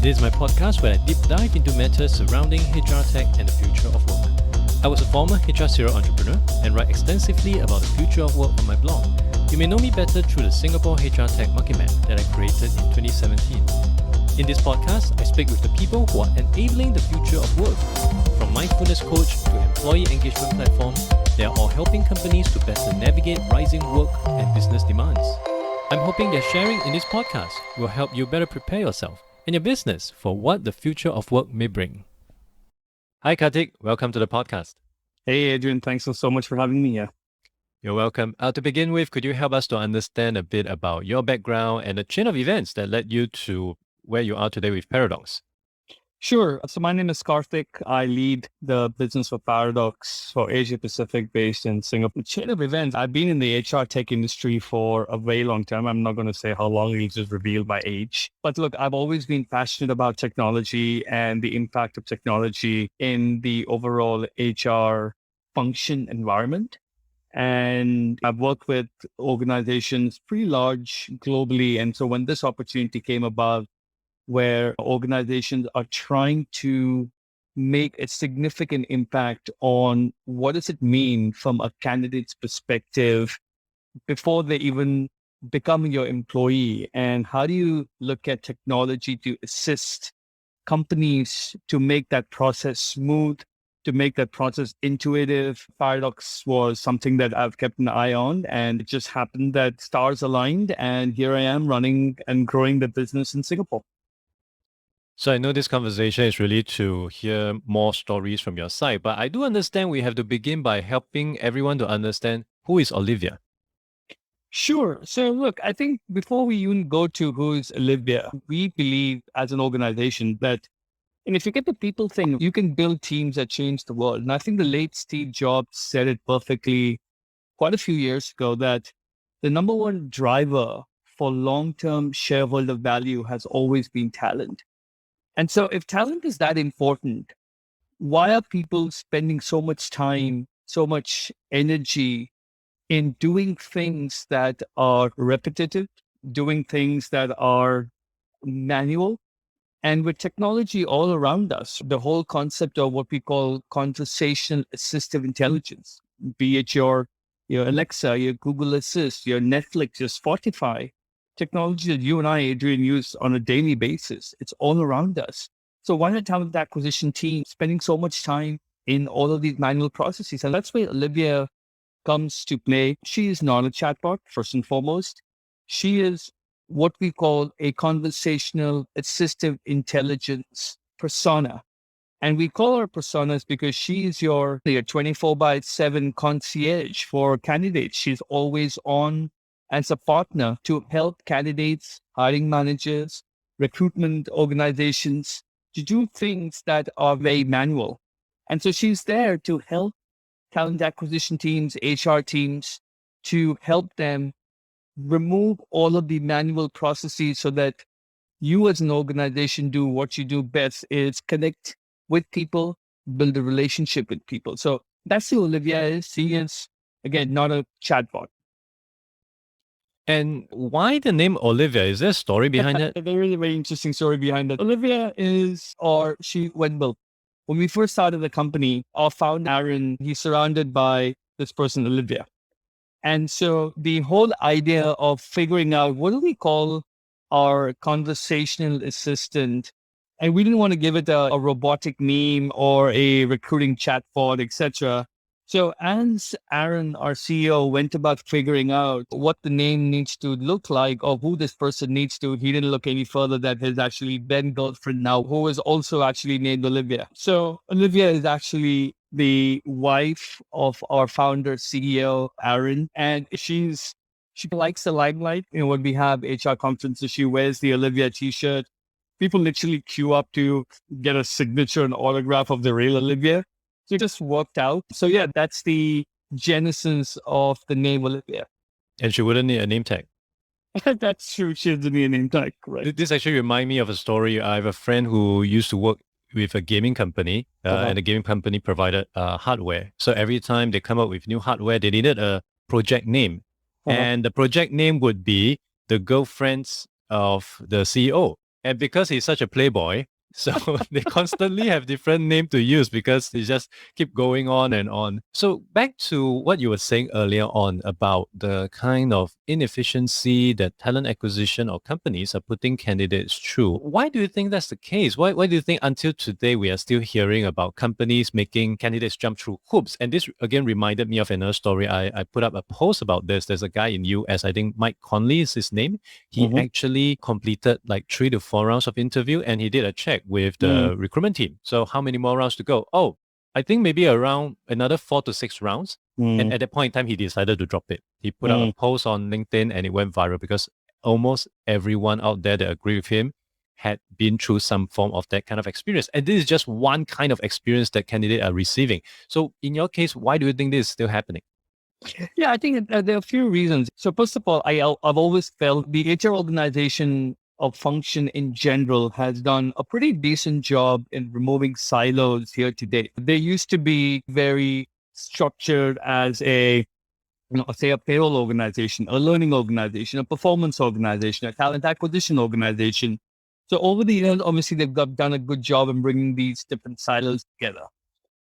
This is my podcast where I deep dive into matters surrounding HR tech and the future of work. I was a former HR serial entrepreneur and write extensively about the future of work on my blog. You may know me better through the Singapore HR Tech Market Map that I created in 2017. In this podcast, I speak with the people who are enabling the future of work. From mindfulness coach to employee engagement platform, they are all helping companies to better navigate rising work and business demands. I'm hoping their sharing in this podcast will help you better prepare yourself and your business for what the future of work may bring. Hi Kartik, welcome to the podcast. Hey Adrian, thanks so much for having me here. You're welcome. To begin with, could you help us to understand a bit about your background and the chain of events that led you to where you are today with Paradox? Sure. So my name is Kartik. I lead the business for Paradox for Asia Pacific based in Singapore. Chain of events, I've been in the HR tech industry for a very long time. I'm not going to say how long, it'll just reveal my age. But look, I've always been passionate about technology and the impact of technology in the overall HR function environment. And I've worked with organizations pretty large globally. And so when this opportunity came about, where organizations are trying to make a significant impact on what does it mean from a candidate's perspective before they even become your employee, and how do you look at technology to assist companies to make that process smooth, to make that process intuitive. Paradox was something that I've kept an eye on, and it just happened that stars aligned, and here I am running and growing the business in Singapore. So I know this conversation is really to hear more stories from your side, but I do understand we have to begin by helping everyone to understand who is Olivia. Sure. So look, I think before we even go to who's Olivia, we believe as an organization that, and if you get the people thing, you can build teams that change the world. And I think the late Steve Jobs said it perfectly quite a few years ago, that the number one driver for long-term shareholder value has always been talent. And so if talent is that important, why are people spending so much time, so much energy in doing things that are repetitive, doing things that are manual? And with technology all around us, the whole concept of what we call conversational assistive intelligence, be it your Alexa, your Google Assist, your Netflix, your Spotify, technology that you and I, Adrian, use on a daily basis. It's all around us. So why not talent acquisition team spending so much time in all of these manual processes? And that's where Olivia comes to play. She is not a chatbot, first and foremost. She is what we call a conversational assistive intelligence persona. And we call her personas because she is your 24/7 concierge for candidates. She's always on as a partner to help candidates, hiring managers, recruitment organizations to do things that are very manual. And so she's there to help talent acquisition teams, HR teams, to help them remove all of the manual processes so that you as an organization do what you do best, is connect with people, build a relationship with people. So that's who Olivia is. She is, again, not a chatbot. And why the name Olivia? Is there a story behind it? There is a very interesting story behind that. Olivia well, when we first started the company, our founder, Aaron, he's surrounded by this person, Olivia. And so the whole idea of figuring out what do we call our conversational assistant, and we didn't want to give it a robotic name or a recruiting chatbot, etc. So as Aaron, our CEO, went about figuring out what the name needs to look like or who this person needs to, he didn't look any further than his actually then girlfriend now, who is also actually named Olivia. So Olivia is actually the wife of our founder, CEO, Aaron, and she likes the limelight. When we have HR conferences, she wears the Olivia t-shirt. People literally queue up to get a signature and autograph of the real Olivia. So it just worked out. So yeah, that's the genesis of the name Olivia. And she wouldn't need a name tag. That's true. She doesn't need a name tag, right? This actually reminds me of a story. I have a friend who used to work with a gaming company, and the gaming company provided hardware. So every time they come up with new hardware, they needed a project name. And the project name would be the girlfriends of the CEO. And because he's such a playboy, so they constantly have different name to use because they just keep going on and on. So back to what you were saying earlier on about the kind of inefficiency that talent acquisition or companies are putting candidates through. Why do you think that's the case? Why do you think until today we are still hearing about companies making candidates jump through hoops? And this again reminded me of another story. I put up a post about this. There's a guy in US, I think Mike Conley is his name. He actually completed like 3 to 4 rounds of interview and he did a check with the recruitment team. So how many more rounds to go? Oh, I think maybe around another 4 to 6 rounds. And at that point in time, he decided to drop it. He put out a post on LinkedIn and it went viral because almost everyone out there that agreed with him had been through some form of that kind of experience. And this is just one kind of experience that candidates are receiving. So in your case, why do you think this is still happening? Yeah, I think there are a few reasons. So first of all, I've always felt the HR organization of function in general has done a pretty decent job in removing silos here today. They used to be very structured as a, say a payroll organization, a learning organization, a performance organization, a talent acquisition organization. So over the years, obviously they've done a good job in bringing these different silos together.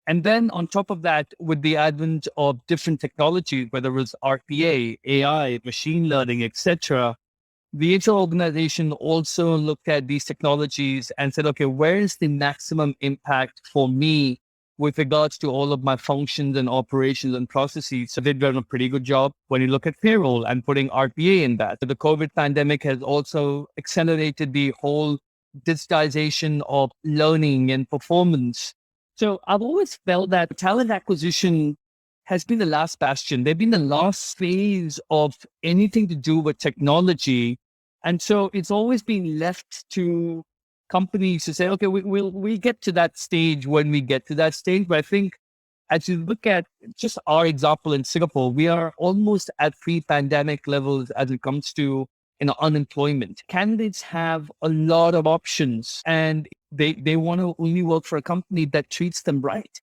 And then on top of that, with the advent of different technologies, whether it was RPA, AI, machine learning, etc., the HR organization also looked at these technologies and said, okay, where is the maximum impact for me with regards to all of my functions and operations and processes? So they've done a pretty good job when you look at payroll and putting RPA in that. So the COVID pandemic has also accelerated the whole digitization of learning and performance. So I've always felt that talent acquisition has been the last bastion. They've been the last phase of anything to do with technology. And so it's always been left to companies to say, okay, we'll get to that stage when we get to that stage. But I think as you look at just our example in Singapore, we are almost at pre-pandemic levels as it comes to unemployment. Candidates have a lot of options and they want to only work for a company that treats them right.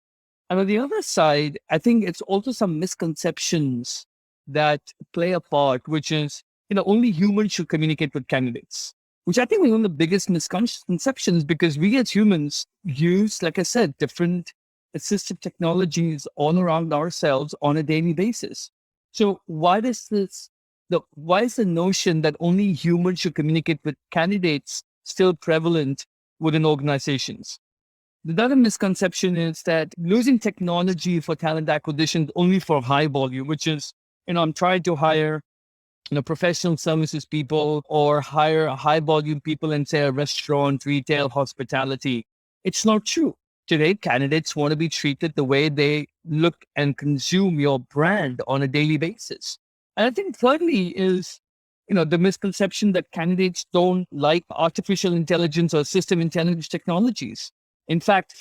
And on the other side, I think it's also some misconceptions that play a part, which is, only humans should communicate with candidates, which I think is one of the biggest misconceptions because we as humans use, like I said, different assistive technologies all around ourselves on a daily basis. So why is the notion that only humans should communicate with candidates still prevalent within organizations? The other misconception is that using technology for talent acquisition is only for high volume, which is, I'm trying to hire, professional services people or hire high volume people in, say, a restaurant, retail, hospitality. It's not true. Today, candidates want to be treated the way they look and consume your brand on a daily basis. And I think thirdly is, the misconception that candidates don't like artificial intelligence or system intelligence technologies. In fact,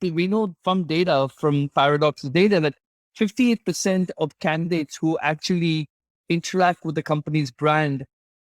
we know from data, from Paradox's data, that 58% of candidates who actually interact with the company's brand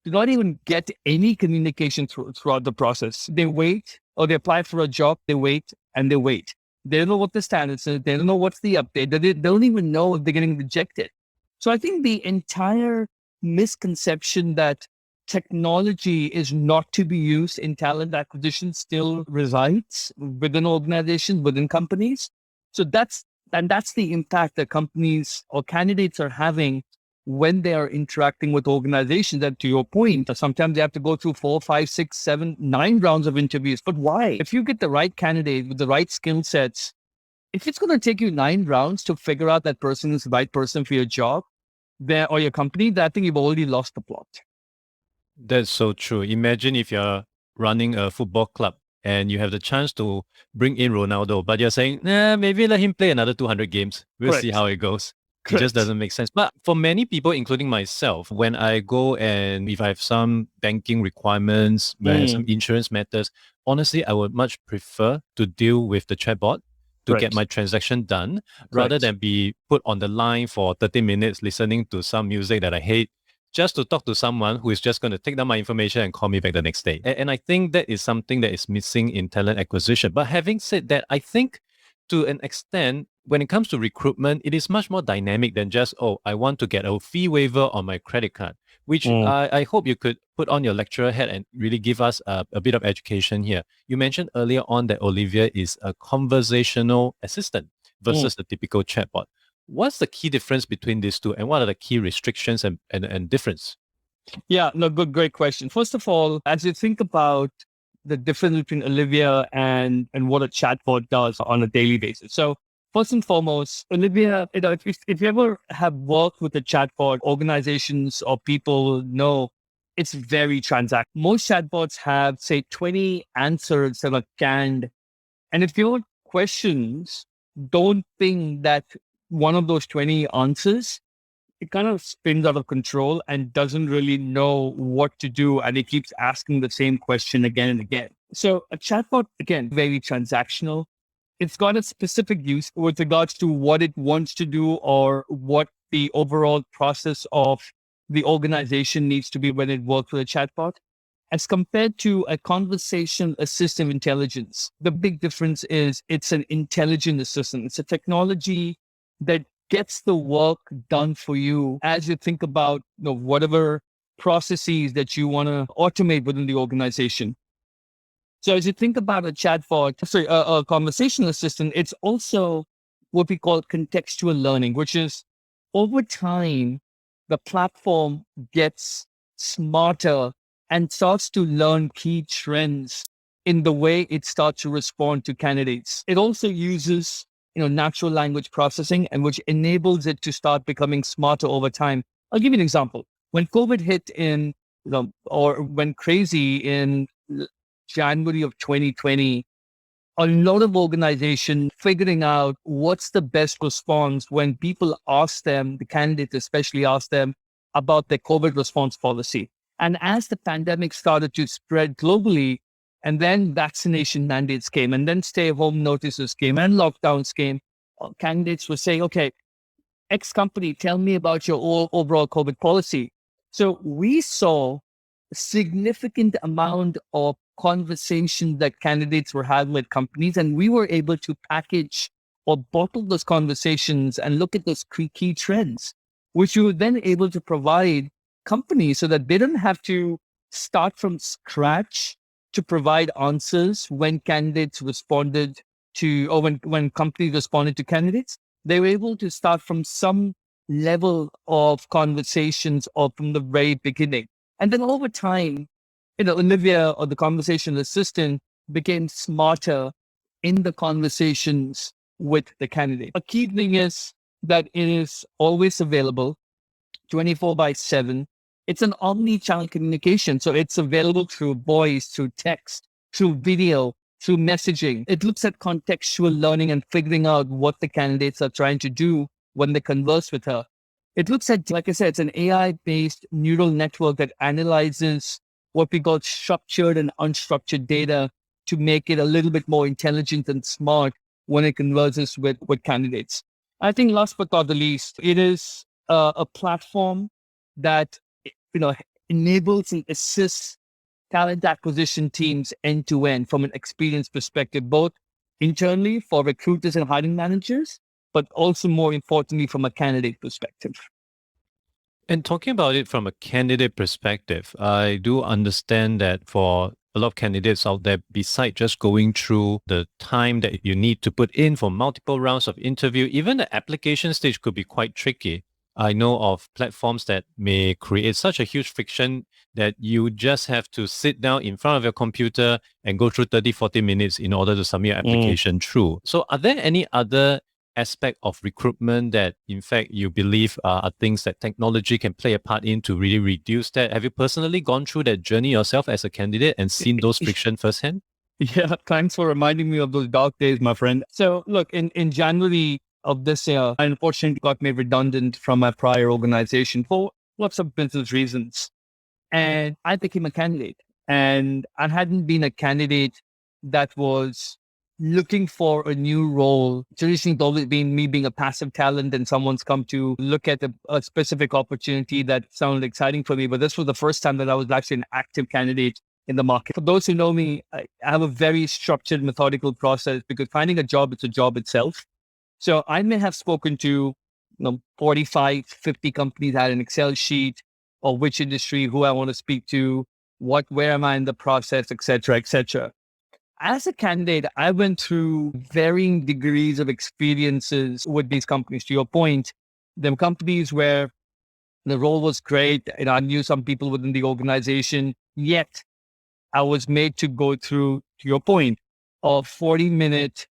do not even get any communication throughout the process. They wait, or they apply for a job, they wait and they wait. They don't know what the standards are. They don't know what's the update. They don't even know if they're getting rejected. So I think the entire misconception that technology is not to be used in talent acquisition still resides within organizations, within companies. So that's the impact that companies or candidates are having when they are interacting with organizations. That, to your point, sometimes they have to go through 4, 5, 6, 7, 9 rounds of interviews. But why? If you get the right candidate with the right skill sets, if it's going to take you 9 rounds to figure out that person is the right person for your job or your company, then I think you've already lost the plot. That's so true. Imagine if you're running a football club and you have the chance to bring in Ronaldo, but you're saying, maybe let him play another 200 games. We'll see how it goes. Correct. It just doesn't make sense. But for many people, including myself, when I go and if I have some banking requirements, where some insurance matters, honestly, I would much prefer to deal with the chatbot to get my transaction done rather than be put on the line for 30 minutes listening to some music that I hate, just to talk to someone who is just going to take down my information and call me back the next day. And I think that is something that is missing in talent acquisition. But having said that, I think to an extent, when it comes to recruitment, it is much more dynamic than just, oh, I want to get a fee waiver on my credit card, which I hope you could put on your lecturer hat and really give us a bit of education here. You mentioned earlier on that Olivia is a conversational assistant versus the typical chatbot. What's the key difference between these two, and what are the key restrictions and difference? Yeah, no, great question. First of all, as you think about the difference between Olivia and what a chatbot does on a daily basis. So first and foremost, Olivia, if you ever have worked with a chatbot, organizations or people know it's very transactional. Most chatbots have, say, 20 answers that are canned. And if your questions don't think that one of those 20 answers, it kind of spins out of control and doesn't really know what to do. And it keeps asking the same question again and again. So a chatbot, again, very transactional. It's got a specific use with regards to what it wants to do or what the overall process of the organization needs to be when it works with a chatbot. As compared to a conversation assistive intelligence, the big difference is it's an intelligent assistant. It's a technology that gets the work done for you as you think about whatever processes that you want to automate within the organization. So as you think about a chatbot, a conversational assistant, it's also what we call contextual learning, which is over time, the platform gets smarter and starts to learn key trends in the way it starts to respond to candidates. It also uses natural language processing, and which enables it to start becoming smarter over time. I'll give you an example. When COVID hit or went crazy in January of 2020, a lot of organizations figuring out what's the best response when people ask them, the candidates especially ask them about their COVID response policy. And as the pandemic started to spread globally, and then vaccination mandates came, and then stay-at-home notices came, and lockdowns came, candidates were saying, okay, X company, tell me about your overall COVID policy. So we saw a significant amount of conversations that candidates were having with companies, and we were able to package or bottle those conversations and look at those key trends, which we were then able to provide companies so that they don't have to start from scratch to provide answers when candidates responded to, or when companies responded to candidates. They were able to start from some level of conversations or from the very beginning. And then over time, Olivia, or the conversational assistant, became smarter in the conversations with the candidate. A key thing is that it is always available 24/7. It's an omni-channel communication. So it's available through voice, through text, through video, through messaging. It looks at contextual learning and figuring out what the candidates are trying to do when they converse with her. It looks at, like I said, it's an AI-based neural network that analyzes what we call structured and unstructured data to make it a little bit more intelligent and smart when it converses with candidates. I think last but not the least, it is a platform that enables and assists talent acquisition teams end to end from an experience perspective, both internally for recruiters and hiring managers, but also more importantly from a candidate perspective. And talking about it from a candidate perspective, I do understand that for a lot of candidates out there, besides just going through the time that you need to put in for multiple rounds of interview, even the application stage could be quite tricky. I know of platforms that may create such a huge friction that you just have to sit down in front of your computer and go through 30, 40 minutes in order to submit your application through. So are there any other aspect of recruitment that, in fact, you believe are things that technology can play a part in to really reduce that? Have you personally gone through that journey yourself as a candidate and seen those friction firsthand? Yeah, thanks for reminding me of those dark days, my friend. So look, in January of this year, I unfortunately got made redundant from my prior organization for lots of business reasons. And I became a candidate. And I hadn't been a candidate that was looking for a new role. Traditionally, it's always been me being a passive talent and someone's come to look at a specific opportunity that sounded exciting for me. But this was the first time that I was actually an active candidate in the market. For those who know me, I have a very structured, methodical process because finding a job, it's a job itself. So I may have spoken to 45, 50 companies, had an Excel sheet of which industry, who I want to speak to, where am I in the process, et cetera, et cetera. As a candidate, I went through varying degrees of experiences with these companies. To your point, there were companies where the role was great, and I knew some people within the organization, yet I was made to go through, to your point, a 40-minute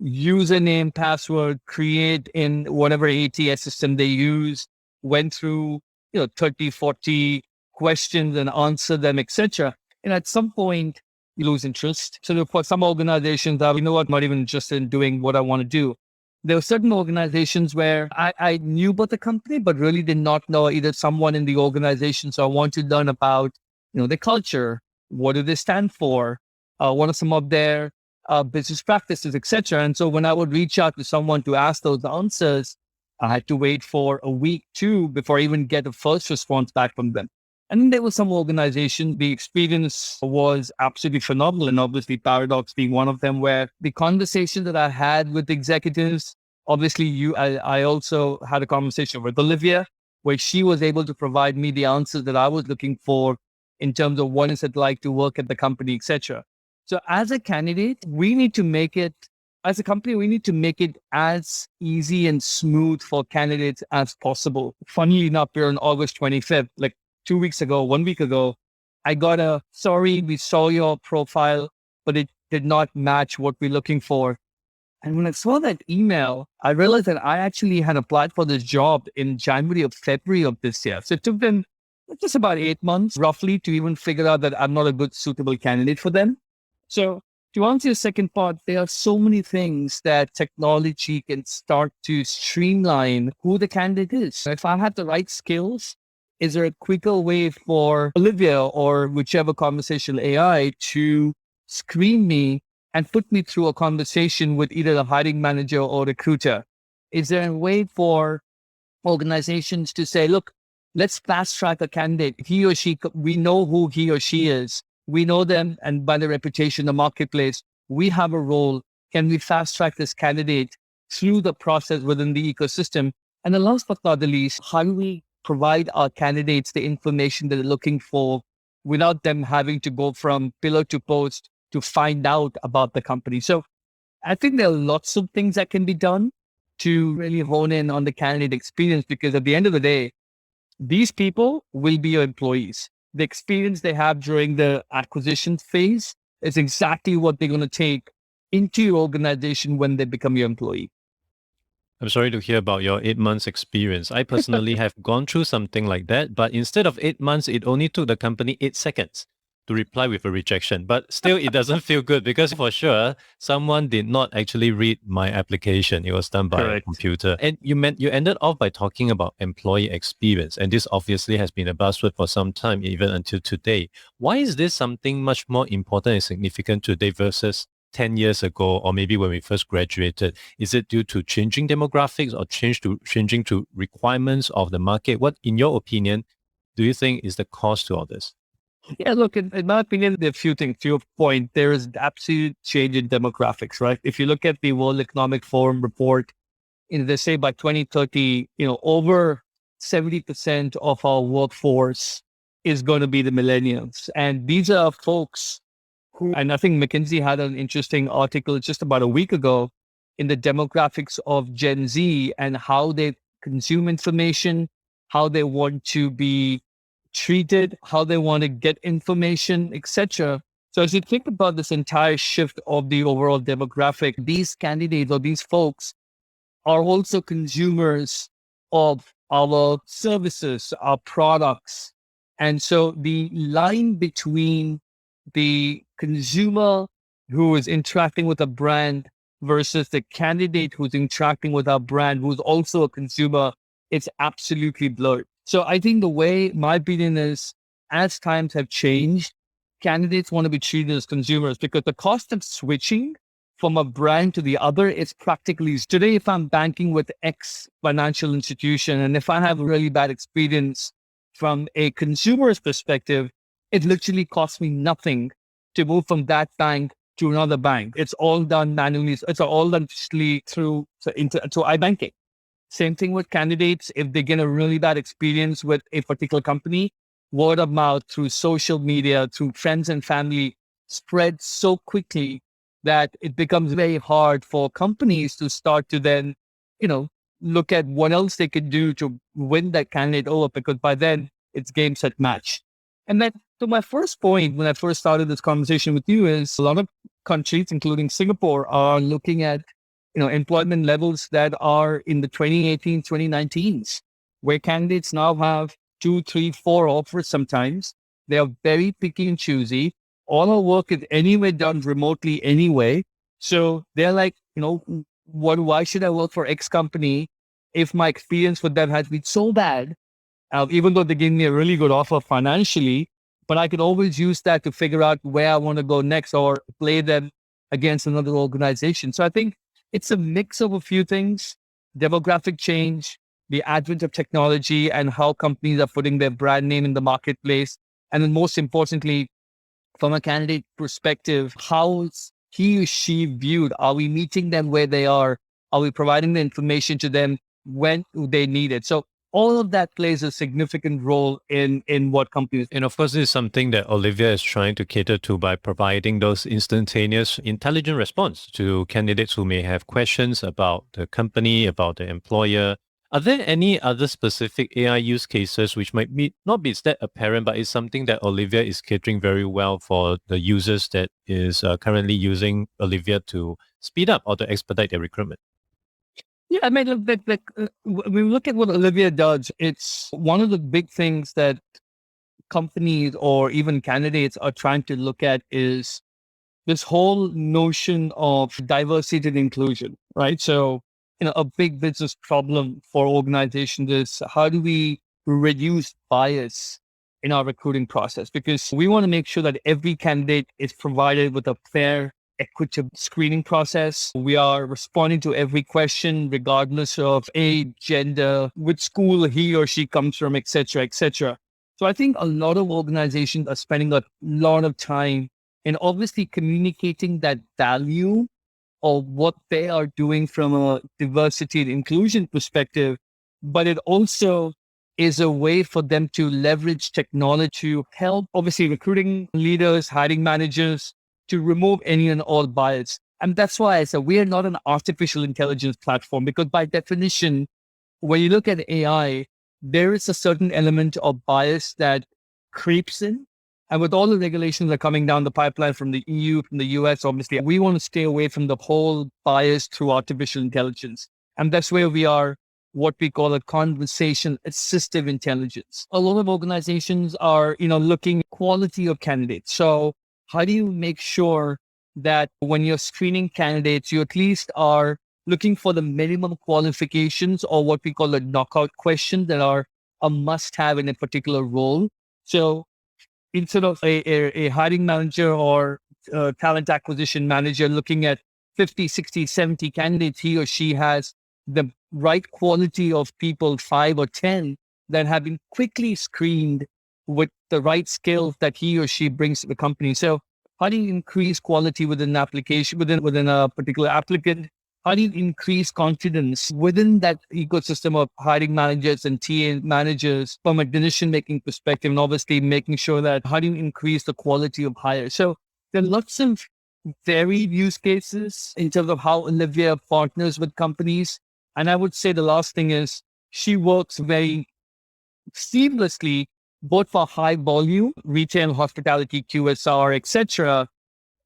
username, password, create in whatever ATS system they use, went through, 30, 40 questions and answer them, etc. And at some point, you lose interest. So for some organizations, I'm not even interested in doing what I want to do. There were certain organizations where I knew about the company, but really did not know either someone in the organization. So I want to learn about, the culture. What do they stand for? What are some of their business practices, etc. And so when I would reach out to someone to ask those answers, I had to wait for a week, two, before I even get a first response back from them. And then there was some organization, the experience was absolutely phenomenal. And obviously Paradox being one of them, where the conversation that I had with executives, obviously I also had a conversation with Olivia, where she was able to provide me the answers that I was looking for in terms of what is it like to work at the company, etc. So as a candidate, as a company, we need to make it as easy and smooth for candidates as possible. Funnily enough, we're on August 25th, like 2 weeks ago, 1 week ago, I got sorry, we saw your profile, but it did not match what we're looking for. And when I saw that email, I realized that I actually had applied for this job in January or February of this year. So it took them just about 8 months roughly to even figure out that I'm not a good suitable candidate for them. So to answer your second part, there are so many things that technology can start to streamline who the candidate is. If I had the right skills, is there a quicker way for Olivia or whichever conversational AI to screen me and put me through a conversation with either the hiring manager or recruiter? Is there a way for organizations to say, look, let's fast track a candidate. He or she, we know who he or she is. We know them, and by the reputation, the marketplace, we have a role. Can we fast track this candidate through the process within the ecosystem? And the last but not the least, how do we provide our candidates the information that they're looking for without them having to go from pillar to post to find out about the company? So I think there are lots of things that can be done to really hone in on the candidate experience, because at the end of the day, these people will be your employees. The experience they have during the acquisition phase is exactly what they're going to take into your organization when they become your employee. I'm sorry to hear about your 8 months experience. I personally have gone through something like that, but instead of 8 months, it only took the company 8 seconds to reply with a rejection. But still, it doesn't feel good because for sure, someone did not actually read my application. It was done by a computer. And you ended off by talking about employee experience. And this obviously has been a buzzword for some time, even until today. Why is this something much more important and significant today versus 10 years ago, or maybe when we first graduated? Is it due to changing demographics or changing to requirements of the market? What, in your opinion, do you think is the cause to all this? Yeah, look, in my opinion, there are a few things. To your point, there is absolute change in demographics, right? If you look at the World Economic Forum report, they say by 2030, over 70% of our workforce is going to be the millennials. And these are folks who, and I think McKinsey had an interesting article just about a week ago in the demographics of Gen Z and how they consume information, how they want to be treated, how they want to get information, etc. So as you think about this entire shift of the overall demographic, these candidates or these folks are also consumers of our services, our products. And so the line between the consumer who is interacting with a brand versus the candidate who's interacting with our brand, who's also a consumer, it's absolutely blurred. So I think the way my opinion is, as times have changed, candidates want to be treated as consumers, because the cost of switching from a brand to the other is practically today. If I'm banking with X financial institution, and if I have a really bad experience from a consumer's perspective, it literally costs me nothing to move from that bank to another bank. It's all done manually. It's all done digitally through iBanking. Same thing with candidates. If they get a really bad experience with a particular company, word of mouth through social media, through friends and family spreads so quickly that it becomes very hard for companies to start to then, look at what else they could do to win that candidate over, because by then it's game, set, match. And then to my first point, when I first started this conversation with you, is a lot of countries, including Singapore, are looking at employment levels that are in the 2018, 2019s, where candidates now have 2, 3, 4 offers sometimes. They are very picky and choosy. All our work is anyway done remotely anyway. So they're like, why should I work for X company if my experience with them has been so bad, even though they gave me a really good offer financially, but I could always use that to figure out where I want to go next or play them against another organization. So I think it's a mix of a few things: demographic change, the advent of technology, and how companies are putting their brand name in the marketplace. And then most importantly, from a candidate perspective, how is he or she viewed? Are we meeting them where they are? Are we providing the information to them when they need it? So all of that plays a significant role in what companies. And of course, this is something that Olivia is trying to cater to by providing those instantaneous, intelligent response to candidates who may have questions about the company, about the employer. Are there any other specific AI use cases which might not be that apparent, but is something that Olivia is catering very well for the users that is currently using Olivia to speed up or to expedite their recruitment? Yeah, I mean, when we look at what Olivia does, it's one of the big things that companies or even candidates are trying to look at is this whole notion of diversity and inclusion, right? So, a big business problem for organizations is how do we reduce bias in our recruiting process? Because we want to make sure that every candidate is provided with a fair, equitable screening process. We are responding to every question, regardless of age, gender, which school he or she comes from, et cetera, et cetera. So I think a lot of organizations are spending a lot of time in obviously communicating that value of what they are doing from a diversity and inclusion perspective, but it also is a way for them to leverage technology to help, obviously, recruiting leaders, hiring managers, to remove any and all bias. And that's why I said we are not an artificial intelligence platform, because by definition, when you look at AI, there is a certain element of bias that creeps in. And with all the regulations that are coming down the pipeline from the EU, from the US, obviously, we want to stay away from the whole bias through artificial intelligence. And that's where we are, what we call a conversation assistive intelligence. A lot of organizations are, looking at quality of candidates. So how do you make sure that when you're screening candidates, you at least are looking for the minimum qualifications or what we call a knockout question that are a must-have in a particular role? So instead of a hiring manager or talent acquisition manager looking at 50, 60, 70 candidates, he or she has the right quality of people, 5 or 10, that have been quickly screened with the right skills that he or she brings to the company. So how do you increase quality within an application, within a particular applicant? How do you increase confidence within that ecosystem of hiring managers and TA managers from a decision-making perspective, and obviously making sure that how do you increase the quality of hires? So there are lots of varied use cases in terms of how Olivia partners with companies. And I would say the last thing is she works very seamlessly, both for high volume, retail, hospitality, QSR, etc.,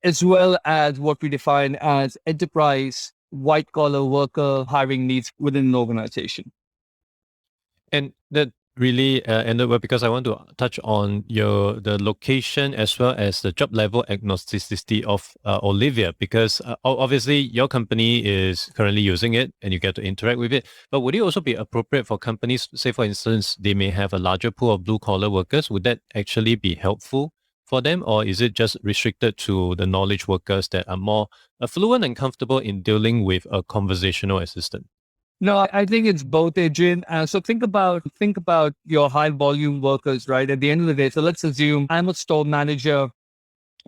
as well as what we define as enterprise white collar worker hiring needs within an organization. And that really ended well, because I want to touch on the location as well as the job level agnosticity of Olivia, because obviously your company is currently using it and you get to interact with it. But would it also be appropriate for companies, say for instance, they may have a larger pool of blue collar workers? Would that actually be helpful for them, or is it just restricted to the knowledge workers that are more fluent and comfortable in dealing with a conversational assistant? No, I think it's both, Adrian. So think about your high volume workers, right? At the end of the day, so let's assume I'm a store manager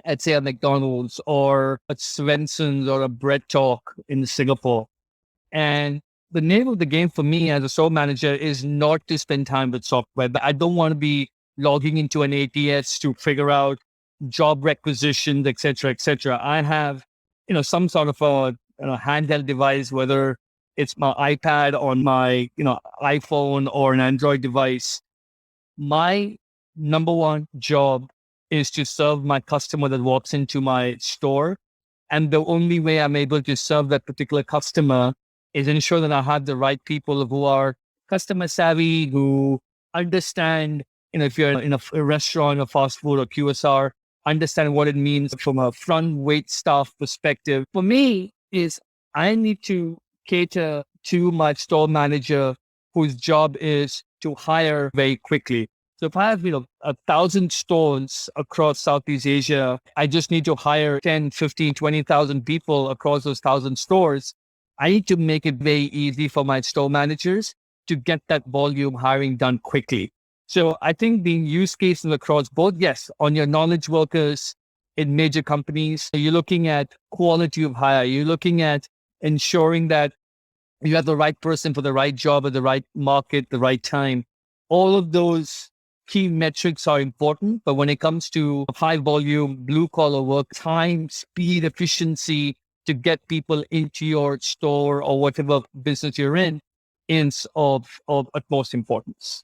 at say a McDonald's or a Swenson's or a Bread Talk in Singapore. And the name of the game for me as a store manager is not to spend time with software. I don't want to be logging into an ATS to figure out job requisitions, et cetera, et cetera. I have, some sort of a handheld device, whether it's my iPad on my, iPhone or an Android device. My number one job is to serve my customer that walks into my store. And the only way I'm able to serve that particular customer is ensure that I have the right people who are customer savvy, who understand, if you're in a restaurant or fast food or QSR, understand what it means from a front wait staff perspective. For me is I need to cater to my store manager whose job is to hire very quickly. So if I have, 1,000 stores across Southeast Asia, I just need to hire 10, 15, 20,000 people across those 1,000 stores. I need to make it very easy for my store managers to get that volume hiring done quickly. So I think the use cases across both, yes, on your knowledge workers in major companies, you're looking at quality of hire. You're looking at ensuring that you have the right person for the right job at the right market, the right time. All of those key metrics are important, but when it comes to high volume, blue collar work, time, speed, efficiency to get people into your store or whatever business you're in is of utmost importance.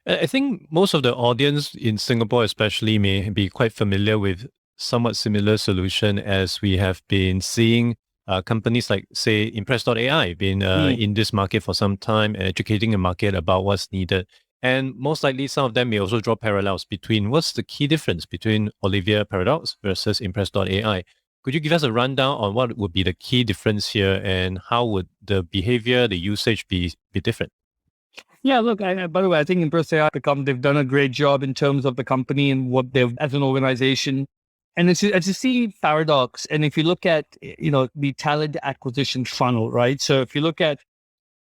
I think most of the audience in Singapore especially may be quite familiar with somewhat similar solution as we have been seeing companies like, say, Impress.ai been in this market for some time and educating the market about what's needed. And most likely some of them may also draw parallels between what's the key difference between Olivia Paradox versus Impress.ai. Could you give us a rundown on what would be the key difference here and how would the behavior, the usage be different? Yeah, look, by the way, I think Impress.ai they've done a great job in terms of the company and what they've as an organization. And as you see Paradox, and if you look at, the talent acquisition funnel, right? So if you look at,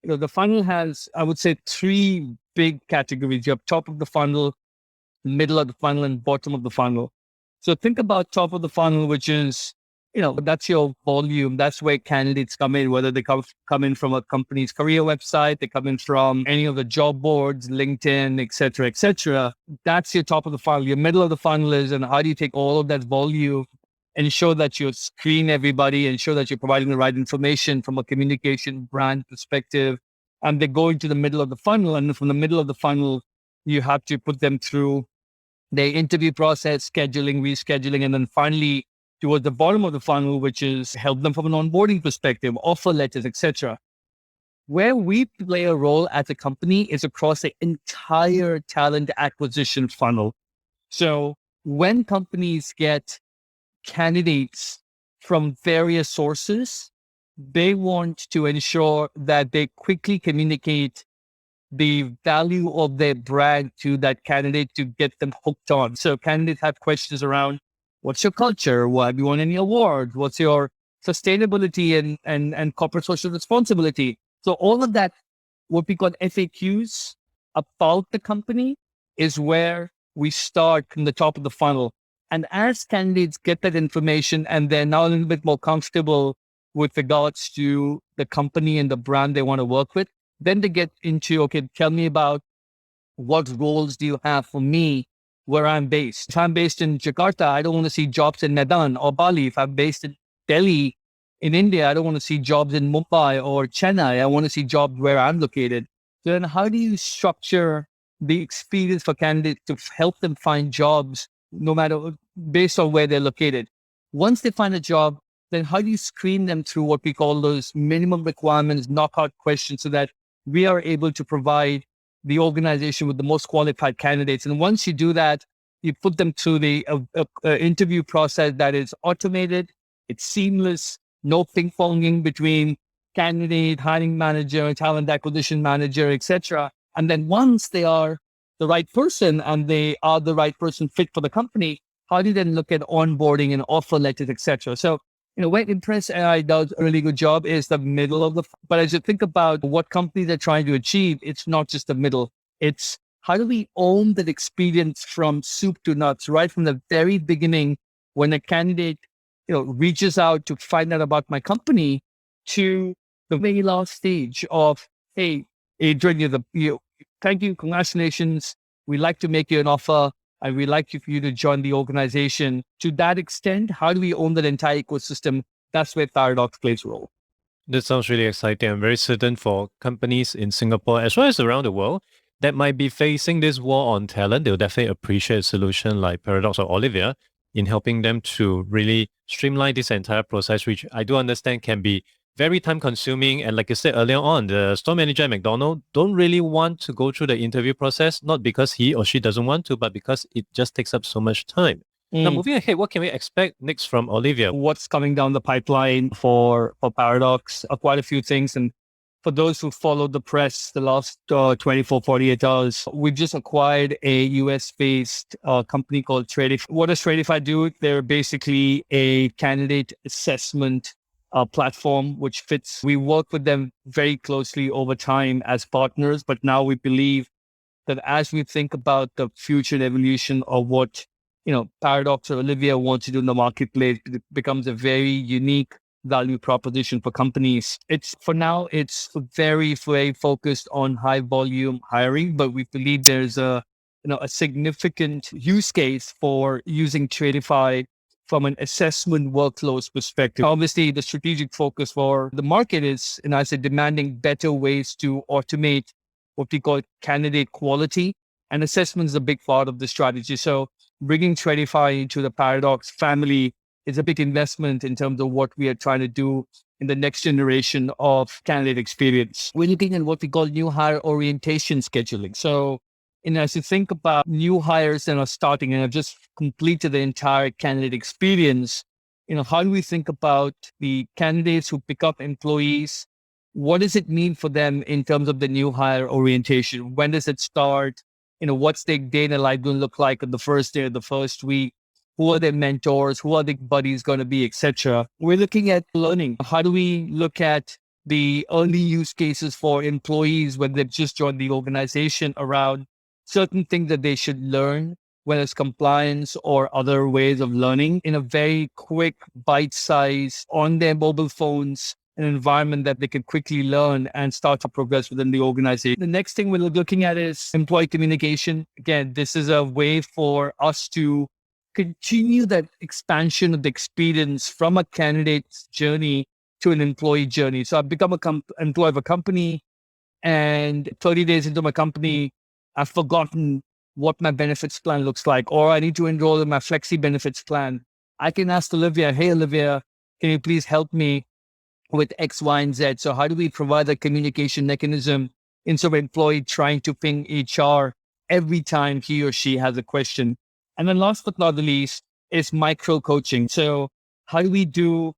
the funnel has, I would say, three big categories. You have top of the funnel, middle of the funnel, and bottom of the funnel. So think about top of the funnel, which is, that's your volume. That's where candidates come in, whether they come in from a company's career website, they come in from any of the job boards, LinkedIn, et cetera, et cetera. That's your top of the funnel. Your middle of the funnel is, and how do you take all of that volume, ensure that you screen everybody, ensure that you're providing the right information from a communication brand perspective. And they go into the middle of the funnel. And from the middle of the funnel, you have to put them through the interview process, scheduling, rescheduling, and then finally towards the bottom of the funnel, which is help them from an onboarding perspective, offer letters, etc. Where we play a role as a company is across the entire talent acquisition funnel. So when companies get candidates from various sources, they want to ensure that they quickly communicate the value of their brand to that candidate to get them hooked on. So candidates have questions around, what's your culture? Have you won any awards? What's your sustainability and corporate social responsibility? So all of that, what we call FAQs about the company, is where we start from the top of the funnel. And as candidates get that information and they're now a little bit more comfortable with regards to the company and the brand they want to work with, then they get into, okay, tell me about what roles do you have for me where I'm based. If I'm based in Jakarta, I don't want to see jobs in Medan or Bali. If I'm based in Delhi, in India, I don't want to see jobs in Mumbai or Chennai. I want to see jobs where I'm located. So then how do you structure the experience for candidates to help them find jobs, no matter based on where they're located? Once they find a job, then how do you screen them through what we call those minimum requirements, knockout questions, so that we are able to provide the organization with the most qualified candidates? And once you do that, you put them through the interview process that is automated, it's seamless, no ping-ponging between candidate, hiring manager, talent acquisition manager, etc. And then once they are the right person and they are the right person fit for the company, how do you then look at onboarding and offer letters, etc.? So, where Impress AI does a really good job is the middle of but as you think about what companies are trying to achieve, it's not just the middle. It's how do we own that experience from soup to nuts, right from the very beginning when a candidate, reaches out to find out about my company, to the very last stage of, hey, Adrian, thank you, congratulations. We'd like to make you an offer, and we'd like for you to join the organization. To that extent, how do we own that entire ecosystem? That's where Paradox plays a role. That sounds really exciting. I'm very certain for companies in Singapore as well as around the world that might be facing this war on talent, they'll definitely appreciate a solution like Paradox or Olivia in helping them to really streamline this entire process, which I do understand can be very time consuming. And like you said earlier on, the store manager at McDonald's don't really want to go through the interview process, not because he or she doesn't want to, but because it just takes up so much time. Now, moving ahead, what can we expect next from Olivia? What's coming down the pipeline for Paradox? Quite a few things. And for those who followed the press the last 24, 48 hours, we've just acquired a US-based company called Tradify. What does Tradify do? They're basically a candidate assessment platform, which fits. We work with them very closely over time as partners, but now we believe that as we think about the future and evolution of what Paradox or Olivia wants to do in the marketplace, it becomes a very unique value proposition for companies. For now, it's very, very focused on high volume hiring, but we believe there's a significant use case for using Tradify from an assessment workflows perspective. Obviously, the strategic focus for the market is, and I said, demanding better ways to automate what we call candidate quality, and assessment is a big part of the strategy. So bringing Tradify into the Paradox family is a big investment in terms of what we are trying to do in the next generation of candidate experience. We're looking at what we call new hire orientation scheduling. So, as you think about new hires that are starting and have just completed the entire candidate experience, how do we think about the candidates who pick up employees? What does it mean for them in terms of the new hire orientation? When does it start? What's their day in their life going to look like on the first day of the first week? Who are their mentors? Who are their buddies going to be, etc.? We're looking at learning. How do we look at the early use cases for employees when they've just joined the organization around certain things that they should learn, whether it's compliance or other ways of learning in a very quick, bite-sized, on their mobile phones, an environment that they can quickly learn and start to progress within the organization. The next thing we're looking at is employee communication. Again, this is a way for us to continue that expansion of the experience from a candidate's journey to an employee journey. So I've become an employee of a company, and 30 days into my company, I've forgotten what my benefits plan looks like, or I need to enroll in my flexi benefits plan. I can ask Olivia, hey, Olivia, can you please help me with X, Y, and Z? So how do we provide a communication mechanism instead of an employee trying to ping HR every time he or she has a question? And then last but not the least is micro coaching. So how do we do,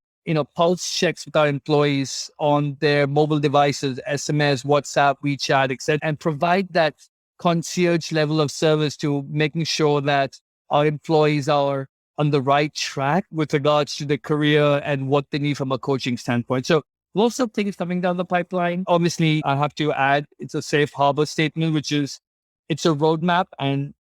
pulse checks with our employees on their mobile devices, SMS, WhatsApp, WeChat, etc., and provide that concierge level of service to making sure that our employees are on the right track with regards to their career and what they need from a coaching standpoint. So lots of things coming down the pipeline. Obviously, I have to add, it's a safe harbor statement, which is it's a roadmap, and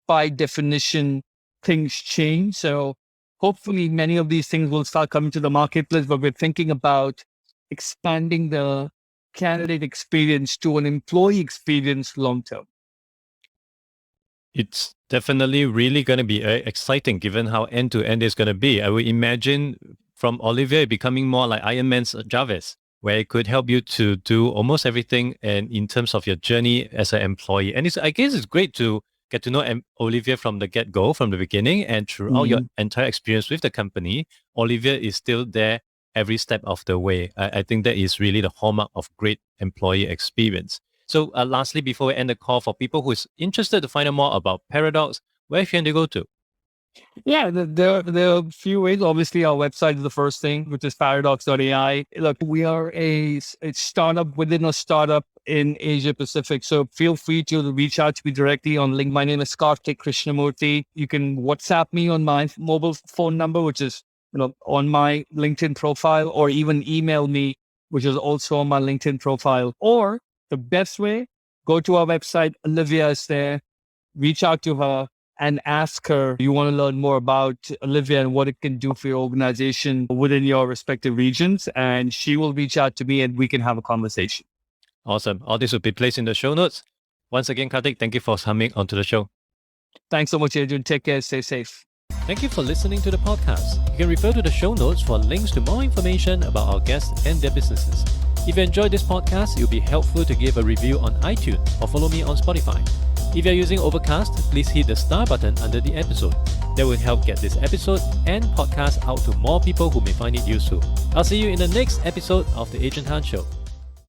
by definition, things change. So hopefully many of these things will start coming to the marketplace, but we're thinking about expanding the candidate experience to an employee experience long-term. It's definitely really going to be exciting given how end-to-end it's going to be. I would imagine from Olivia becoming more like Iron Man's Jarvis, where it could help you to do almost everything and in terms of your journey as an employee. And I guess it's great to get to know Olivia from the get-go, from the beginning, and throughout your entire experience with the company, Olivia is still there every step of the way. I think that is really the hallmark of great employee experience. So lastly, before we end the call, for people who is interested to find out more about Paradox, where can they go to? Yeah, there are a few ways. Obviously, our website is the first thing, which is paradox.ai. Look, we are a startup within a startup in Asia Pacific. So feel free to reach out to me directly on LinkedIn. My name is Kartik Krishnamurthy. You can WhatsApp me on my mobile phone number, which is on my LinkedIn profile, or even email me, which is also on my LinkedIn profile. Or the best way, go to our website. Olivia is there. Reach out to her. and ask her, you want to learn more about Olivia and what it can do for your organization within your respective regions. And she will reach out to me and we can have a conversation. Awesome. All this will be placed in the show notes. Once again, Kartik, thank you for coming onto the show. Thanks so much, Adrian. Take care. Stay safe. Thank you for listening to the podcast. You can refer to the show notes for links to more information about our guests and their businesses. If you enjoyed this podcast, it would be helpful to give a review on iTunes or follow me on Spotify. If you're using Overcast, please hit the star button under the episode. That will help get this episode and podcast out to more people who may find it useful. I'll see you in the next episode of The Adrian Han Show.